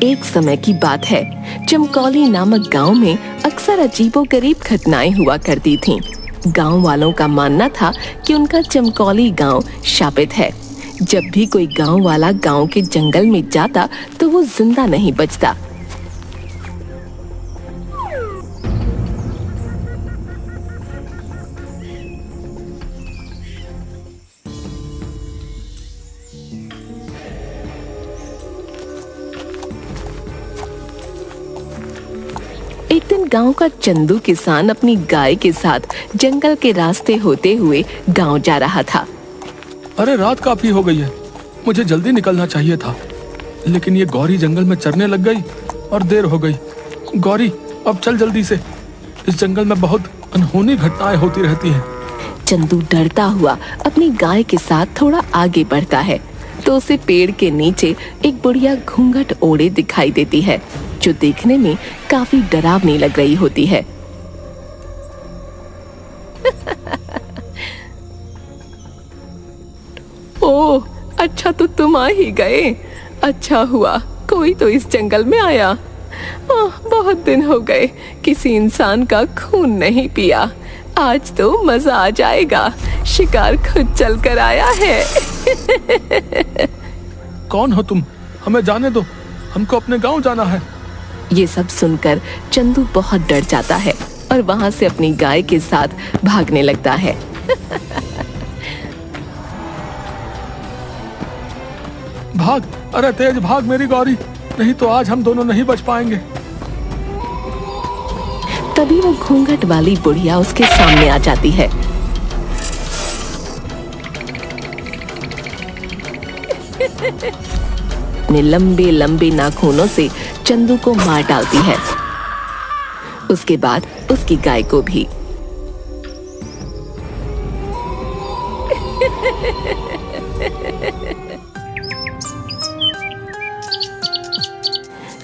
एक समय की बात है। चमकौली नामक गांव में अक्सर अजीबोगरीब घटनाएं हुआ करती थीं। गांव वालों का मानना था कि उनका चमकौली गांव शापित है। जब भी कोई गांव वाला गांव के जंगल में जाता तो वो जिंदा नहीं बचता। एक दिन गांव का चंदू किसान अपनी गाय के साथ जंगल के रास्ते होते हुए गांव जा रहा था। अरे रात काफी हो गई है, मुझे जल्दी निकलना चाहिए था, लेकिन ये गौरी जंगल में चरने लग गई और देर हो गई। गौरी, अब चल जल्दी से, इस जंगल में बहुत अनहोनी घटनाएं होती रहती हैं। चंदू डरता हुआ अपनी गाय के साथ थोड़ा आगे बढ़ता है तो उसे पेड़ के नीचे एक बुढ़िया घूंघट ओढ़े दिखाई देती है, जो देखने में काफी डरावनी लग रही होती है। ओह, अच्छा तो तुम आ ही गए। अच्छा हुआ कोई तो इस जंगल में आया। बहुत दिन हो गए किसी इंसान का खून नहीं पिया। आज तो मजा आ जाएगा, शिकार खुद चल कर आया है। कौन हो तुम? हमें जाने दो, हमको अपने गांव जाना है। ये सब सुनकर चंदू बहुत डर जाता है और वहां से अपनी गाय के साथ भागने लगता है। भाग, अरे तेज भाग मेरी गौरी, नहीं तो आज हम दोनों नहीं बच पाएंगे। तभी वो घूंघट वाली बुढ़िया उसके सामने आ जाती है। अपने लंबे लंबे नाखूनों से चंदू को मार डालती है, उसके बाद उसकी गाय को भी।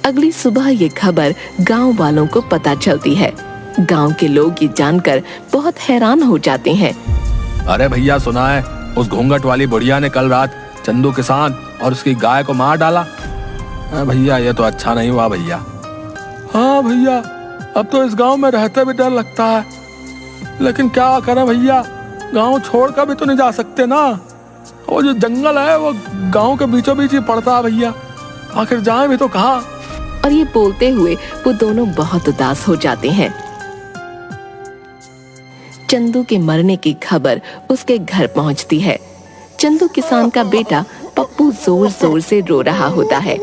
अगली सुबह ये खबर गांव वालों को पता चलती है। गांव के लोग ये जानकर बहुत हैरान हो जाते हैं। अरे भैया, सुना है उस घूंघट वाली बुढ़िया ने कल रात चंदू किसान और उसकी गाय को मार डाला। भैया, ये तो अच्छा नहीं हुआ भैया। हाँ भैया, अब तो इस गांव में रहते भी डर लगता है, लेकिन क्या करें भैया, गांव छोड़कर भी तो नहीं जा सकते ना। वो जो जंगल है वो गांव के बीचों बीच ही पड़ता है भैया, आखिर जाएं भी तो कहाँ। और ये बोलते हुए वो दोनों बहुत उदास हो जाते हैं। चंदू के मरने की खबर उसके घर पहुंचती है। चंदू किसान का बेटा पप्पू जोर जोर से रो रहा होता है।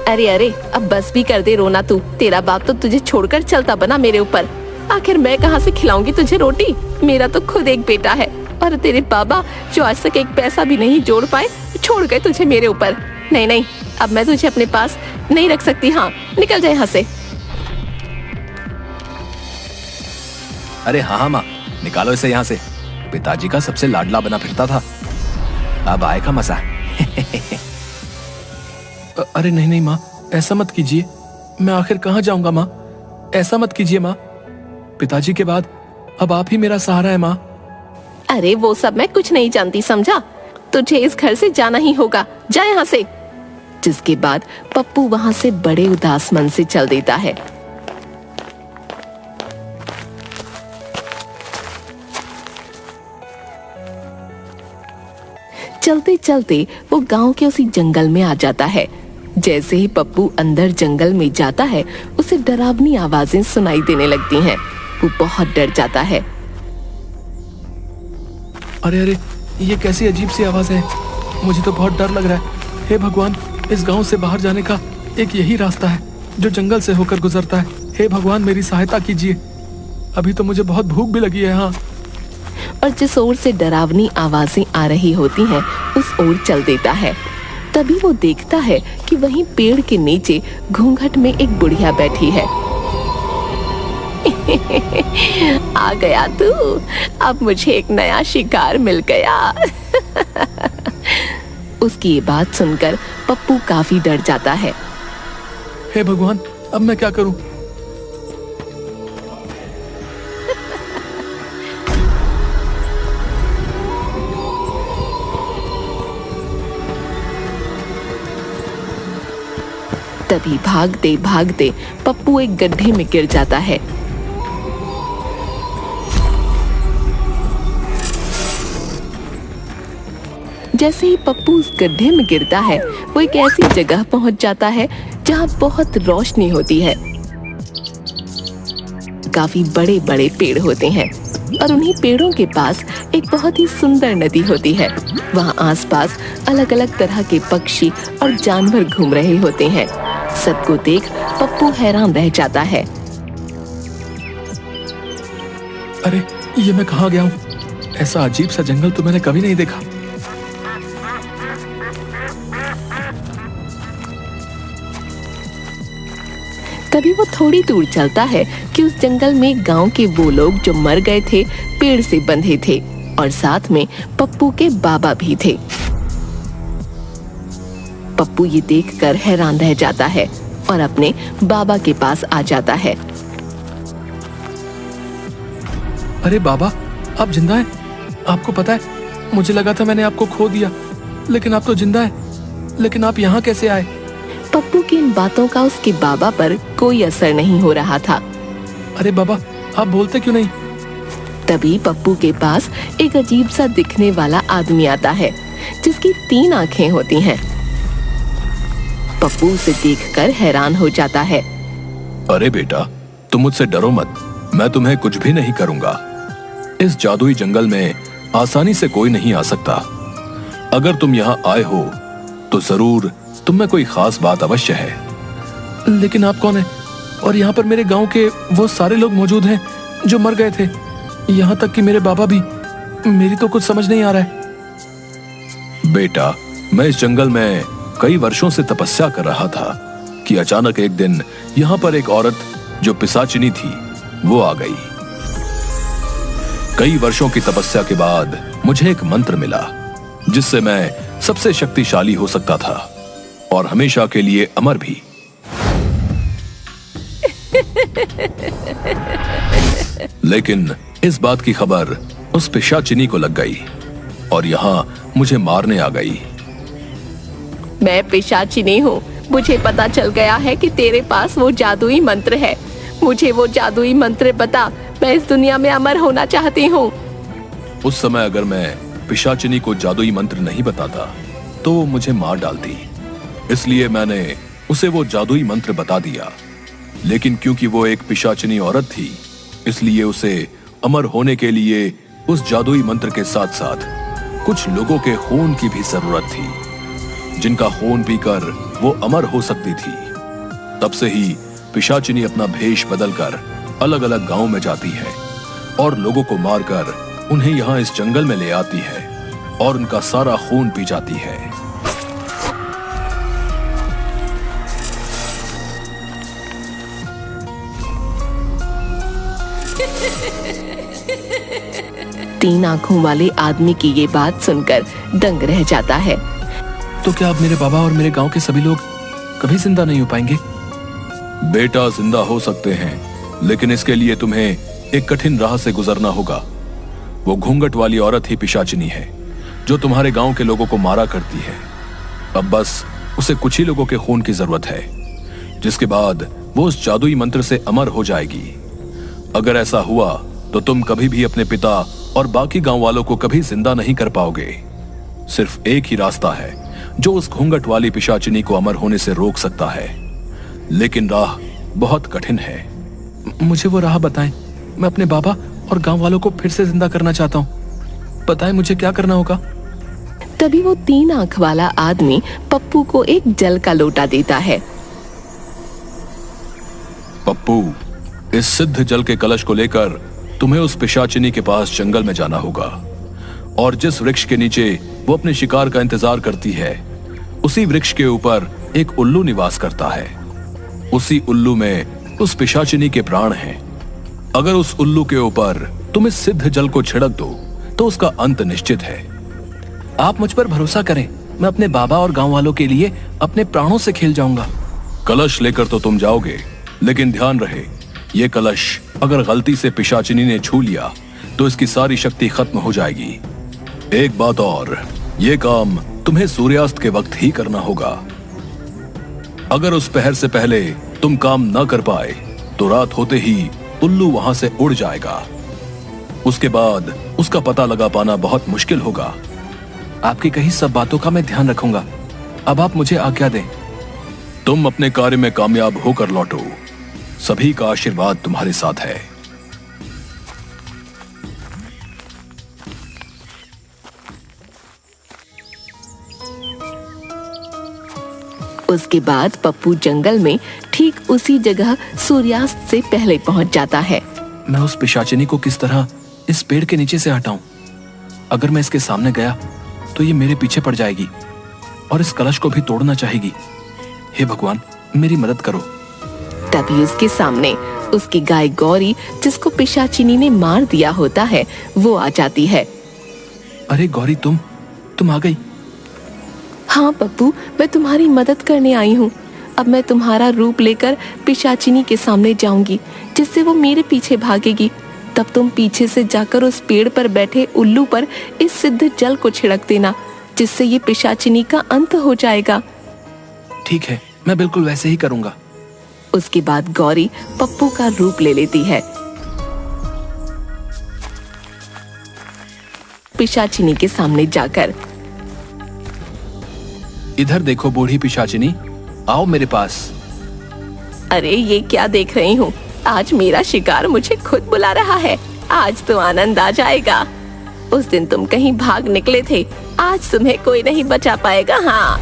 अरे अरे, अब बस भी कर दे रोना तू। तेरा बाप तो तुझे छोड़कर चलता बना मेरे ऊपर। आखिर मैं कहाँ से खिलाऊंगी तुझे रोटी? मेरा तो खुद एक बेटा है और तेरे बाबा जो आज तक एक पैसा भी नहीं जोड़ पाए छोड़ गए तुझे मेरे ऊपर। नहीं नहीं, अब मैं तुझे अपने पास नहीं रख सकती। हाँ, निकल जाए यहाँ से। अरे हाँ माँ, निकालो इसे यहाँ से। पिताजी का सबसे लाडला बना फिरता था, अब आएगा मजा। अरे नहीं नहीं माँ, ऐसा मत कीजिए, मैं आखिर कहाँ जाऊंगा माँ? ऐसा मत कीजिए माँ, पिताजी के बाद अब आप ही मेरा सहारा है माँ। अरे वो सब मैं कुछ नहीं जानती, समझा? तुझे इस घर से जाना ही होगा, जा यहाँ से। जिसके बाद पप्पू वहां से बड़े उदास मन से चल देता है। चलते चलते वो गांव के उसी जंगल में आ जाता है। जैसे ही पप्पू अंदर जंगल में जाता है, उसे डरावनी आवाजें सुनाई देने लगती हैं। वो बहुत डर जाता है। अरे अरे, ये कैसी अजीब सी आवाज है, मुझे तो बहुत डर लग रहा है। हे भगवान, इस गांव से बाहर जाने का एक यही रास्ता है जो जंगल से होकर गुजरता है। हे भगवान, मेरी सहायता कीजिए, अभी तो मुझे बहुत भूख भी लगी है। हाँ। और जिस ओर से डरावनी आवाजें आ रही होती हैं, उस ओर चल देता है। तभी वो देखता है कि वहीं पेड़ के नीचे घूंघट में एक बुढ़िया बैठी है। आ गया तू, अब मुझे एक नया शिकार मिल गया। उसकी ये बात सुनकर पप्पू काफी डर जाता है। हे भगवान, अब मैं क्या करूं? तभी भागते भागते पप्पू एक गड्ढे में गिर जाता है। जैसे ही पप्पू उस गड्ढे में गिरता है, वो एक ऐसी जगह पहुंच जाता है जहां बहुत रोशनी होती है। काफी बड़े बड़े पेड़ होते हैं और उन्हीं पेड़ों के पास एक बहुत ही सुंदर नदी होती है। वहां आसपास अलग अलग तरह के पक्षी और जानवर घूम रहे होते हैं। सबको देख पप्पू हैरान रह जाता है। अरे ये मैं कहाँ गया हूँ? ऐसा अजीब सा जंगल तो मैंने कभी नहीं देखा। तभी वो थोड़ी दूर चलता है कि उस जंगल में गांव के वो लोग जो मर गए थे पेड़ से बंधे थे और साथ में पप्पू के बाबा भी थे। पप्पू ये देखकर हैरान रह जाता है और अपने बाबा के पास आ जाता है। अरे बाबा, आप जिंदा हैं? आपको पता है, मुझे लगा था मैंने आपको खो दिया, लेकिन आप तो जिंदा हैं। लेकिन आप यहाँ कैसे आए? पप्पू की इन बातों का उसके बाबा पर कोई असर नहीं हो रहा था। अरे बाबा, आप बोलते क्यों नहीं? तभी पप्पू के पास एक अजीब सा दिखने वाला आदमी आता है जिसकी 3 आंखें होती हैं। पप्पू उसे देखकर हैरान हो जाता है। अरे बेटा, तुम मुझसे डरो मत, मैं तुम्हें कुछ भी नहीं करूंगा। इस जादुई जंगल में आसानी से कोई नहीं आ सकता। अगर तुम यहाँ आए हो तो जरूर तुम में कोई खास बात अवश्य है। लेकिन आप कौन है? और यहाँ पर मेरे गांव के वो सारे लोग मौजूद हैं जो मर गए थे, यहाँ तक कि मेरे बाबा भी। मेरी तो कुछ समझ नहीं आ रहा है। बेटा, मैं इस जंगल में कई वर्षों से तपस्या कर रहा था कि अचानक एक दिन यहाँ पर एक औरत जो पिशाचिनी थी वो आ गई। कई वर्षों की तपस्या के बाद मुझे एक मंत्र मिला जिससे मैं सबसे शक्तिशाली हो सकता था और हमेशा के लिए अमर भी। लेकिन इस बात की खबर उस पिशाचिनी को लग गई और यहाँ मुझे मारने आ गई। मैं पिशाचिनी हूँ। मुझे पता चल गया है कि तेरे पास वो जादुई मंत्र है। मुझे वो जादुई मंत्र बता, मैं इस दुनिया में अमर होना चाहती हूँ। उस समय अगर मैं पिशाचिनी को जादुई मंत्र नहीं बताता तो वो मुझे मार डालती, इसलिए मैंने उसे वो जादुई मंत्र बता दिया। लेकिन क्योंकि वो एक पिशाचिनी औरत थी, इसलिए उसे अमर होने के लिए उस जादुई मंत्र के साथ साथ कुछ लोगों के खून की भी जरूरत थी, जिनका खून पीकर वो अमर हो सकती थी। तब से ही पिशाचिनी अपना भेष बदलकर अलग अलग गांव में जाती है और लोगों को मारकर उन्हें यहाँ इस जंगल में ले आती है और उनका सारा खून पी जाती है। तीन आंखों वाले आदमी की ये बात सुनकर दंग रह जाता है। तो क्या अब मेरे बाबा और मेरे गांव के सभी लोग कभी जिंदा नहीं हो पाएंगे? बेटा, जिंदा हो सकते हैं, लेकिन इसके लिए तुम्हें एक कठिन राह से गुजरना होगा। वो घूंघट वाली औरत ही पिशाचिनी है जो तुम्हारे गांव के लोगों को मारा करती है। अब बस उसे कुछ ही लोगों के खून की जरूरत है, जिसके बाद वो उस जादुई मंत्र से अमर हो जाएगी। अगर ऐसा हुआ तो तुम कभी भी अपने पिता और बाकी गांव वालों को कभी जिंदा नहीं कर पाओगे। सिर्फ एक ही रास्ता है जो उस घूंघट वाली पिशाचिनी को अमर होने से रोक सकता है, लेकिन राह बहुत कठिन है। मुझे वो राह बताएं। मैं अपने बाबा और गांव वालों को फिर से जिंदा करना चाहता हूँ। बताएं मुझे क्या करना होगा। तभी वो 3 आंख वाला आदमी पप्पू को एक जल का लोटा देता है। पप्पू, इस सिद्ध जल के कलश को लेकर तुम्हें उस पिशाचिनी के पास जंगल में जाना होगा और जिस वृक्ष के नीचे वो अपने शिकार का इंतजार करती है, उसी वृक्ष के ऊपर एक उल्लू निवास करता है। उसी उल्लू में उस पिशाचिनी के प्राण हैं। अगर उस उल्लू के ऊपर तुम इस सिद्ध जल को छिड़क दो तो उसका अंत निश्चित है। आप मुझ पर भरोसा करें, मैं अपने बाबा और गांव वालों के लिए अपने प्राणों से खेल जाऊंगा। कलश लेकर तो तुम जाओगे, लेकिन ध्यान रहे, ये कलश अगर गलती से पिशाचिनी ने छू लिया तो इसकी सारी शक्ति खत्म हो जाएगी। एक बात और, ये काम तुम्हें सूर्यास्त के वक्त ही करना होगा। अगर उस पहर से पहले तुम काम न कर पाए तो रात होते ही उल्लू वहां से उड़ जाएगा। उसके बाद उसका पता लगा पाना बहुत मुश्किल होगा। आपकी कही सब बातों का मैं ध्यान रखूंगा। अब आप मुझे आज्ञा दें। तुम अपने कार्य में कामयाब होकर लौटो। सभी का आशीर्वाद तुम्हारे साथ है। उसके बाद पप्पू जंगल में ठीक उसी जगह सूर्यास्त से पहले पहुंच जाता है। मैं उस पिशाचिनी को किस तरह इस पेड़ के नीचे से हटाऊं? अगर मैं इसके सामने गया तो ये मेरे पीछे पड़ जाएगी और इस कलश को भी तोड़ना चाहेगी। हे भगवान, मेरी मदद करो। तभी उसके सामने उसकी गाय गौरी, जिसको पिशाचिनी ने मार दिया होता है, वो आ जाती है। अरे गौरी, तुम आ गई। हाँ पप्पू, मैं तुम्हारी मदद करने आई हूँ। अब मैं तुम्हारा रूप लेकर पिशाचिनी के सामने जाऊंगी, जिससे वो मेरे पीछे भागेगी। तब तुम पीछे से जाकर उस पेड़ पर बैठे उल्लू पर इस सिद्ध जल को छिड़क देना, जिससे ये पिशाचिनी का अंत हो जाएगा। ठीक है, मैं बिल्कुल वैसे ही करूंगा। उसके बाद गौरी पप्पू का रूप ले लेती है। पिशाचिनी के सामने जाकर, इधर देखो बूढ़ी पिशाचिनी, आओ मेरे पास। अरे ये क्या देख रही हूँ? आज मेरा शिकार मुझे खुद बुला रहा है। आज तो आनंद आ जाएगा। उस दिन तुम कहीं भाग निकले थे, आज तुम्हें कोई नहीं बचा पाएगा। हाँ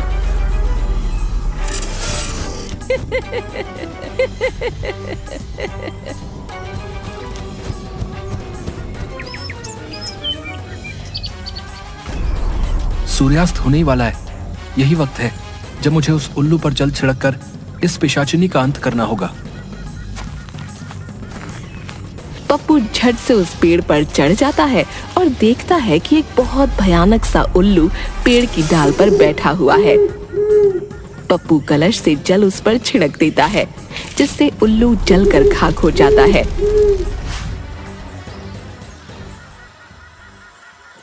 सूर्यास्त होने ही वाला है। यही वक्त है जब मुझे उस उल्लू पर जल छिड़ककर इस पिशाचिनी का अंत करना होगा। पप्पू झट से उस पेड़ पर चढ़ जाता है और देखता है कि एक बहुत भयानक सा उल्लू पेड़ की डाल पर बैठा हुआ है। पप्पू कलश से जल उस पर छिड़क देता है, जिससे उल्लू जलकर खाक हो जाता है।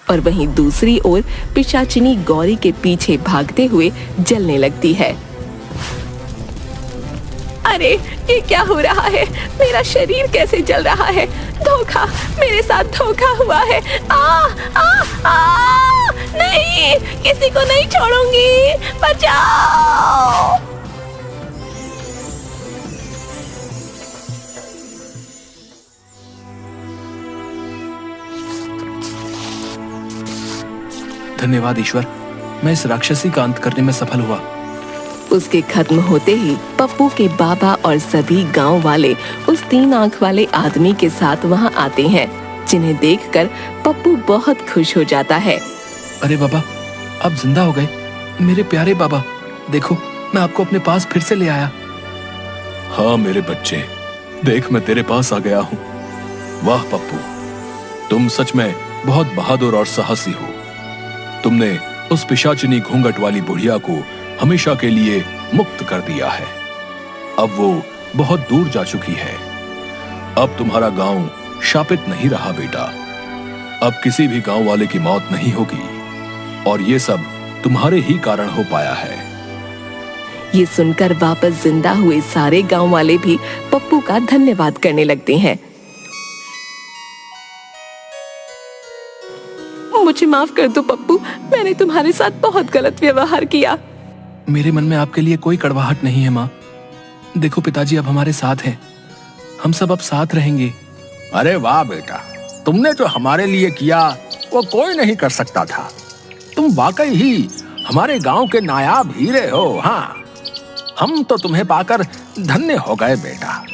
और वहीं दूसरी ओर पिशाचिनी गौरी के पीछे भागते हुए जलने लगती है। अरे ये क्या हो रहा है? मेरा शरीर कैसे जल रहा है? धोखा, मेरे साथ धोखा हुआ है। नहीं, किसी को नहीं छोड़ूंगी। बचाओ। धन्यवाद ईश्वर, मैं इस राक्षसी का अंत करने में सफल हुआ। उसके खत्म होते ही पप्पू के बाबा और सभी गांव वाले उस 3 आंख वाले आदमी के साथ वहां आते हैं, जिन्हें देखकर पप्पू बहुत खुश हो जाता है। अरे बाबा, आप जिंदा हो गए। मेरे प्यारे बाबा, देखो मैं आपको अपने पास फिर से ले आया। हाँ मेरे बच्चे, देख मैं तेरे पास आ गया हूँ। वाह पप्पू, तुम सच में बहुत बहादुर और साहसी हो। तुमने उस पिशाचिनी घूंघट वाली बुढ़िया को हमेशा के लिए मुक्त कर दिया है। अब वो बहुत दूर जा चुकी है। अब तुम्हारा गांव शापित नहीं रहा बेटा। अब किसी भी गांव वाले की मौत नहीं होगी, और ये सब तुम्हारे ही कारण हो पाया है। ये सुनकर वापस जिंदा हुए सारे गांव वाले भी पप्पू का धन्यवाद करने लगते हैं। मुझे माफ कर दो पप्पू, मैंने तुम्हारे साथ बहुत गलत व्यवहार किया। मेरे मन में आपके लिए कोई कड़वाहट नहीं है माँ। देखो पिताजी अब हमारे साथ हैं। हम सब अब साथ रहेंगे। अरे वाह बेटा, तुमने जो हमारे लिए किया वो कोई नहीं कर सकता था। तुम वाकई ही हमारे गांव के नायाब हीरे हो। हाँ, हम तो तुम्हें पाकर धन्य हो गए बेटा।